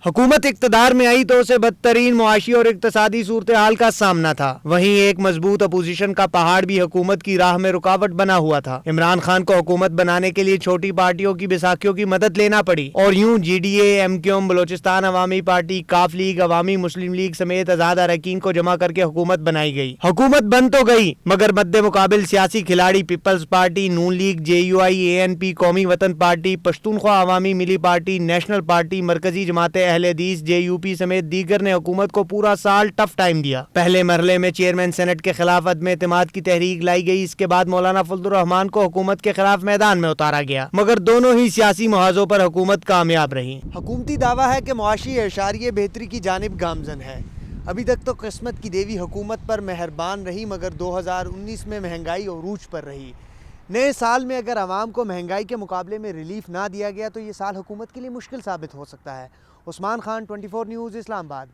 حکومت اقتدار میں آئی تو اسے بدترین معاشی اور اقتصادی صورتحال کا سامنا تھا۔ وہیں ایک مضبوط اپوزیشن کا پہاڑ بھی حکومت کی راہ میں رکاوٹ بنا ہوا تھا۔ عمران خان کو حکومت بنانے کے لیے چھوٹی پارٹیوں کی بیساکھیوں کی مدد لینا پڑی اور یوں G D A, M Q M, Balochistan عوامی پارٹی، کاف لیگ، عوامی مسلم لیگ سمیت آزاد اراکین کو جمع کر کے حکومت بنائی گئی۔ حکومت بن تو گئی مگر مد مقابل سیاسی کھلاڑی پیپلز پارٹی، نون league, J U I, A N P, قومی وطن پارٹی، پشتونخوا عوامی ملی پارٹی، نیشنل پارٹی، مرکزی جماعت اہل حدیث، جے یو پی سمیت دیگر نے حکومت کو پورا سال ٹف ٹائم دیا۔ پہلے مرحلے میں چیئرمین سینٹ کے خلاف عدم اعتماد کی تحریک لائی گئی، اس کے بعد مولانا فضل الرحمان کو حکومت کے خلاف میدان میں اتارا گیا مگر دونوں ہی سیاسی محاذوں پر حکومت کامیاب رہی۔ حکومتی دعویٰ ہے کہ معاشی اعشاریہ بہتری کی جانب گامزن ہے۔ ابھی تک تو قسمت کی دیوی حکومت پر مہربان رہی مگر 2019 میں مہنگائی عروج پر رہی۔ نئے سال میں اگر عوام کو مہنگائی کے مقابلے میں ریلیف نہ دیا گیا تو یہ سال حکومت کے لیے مشکل ثابت ہو سکتا ہے۔ عثمان خان، 24 نیوز، اسلام آباد۔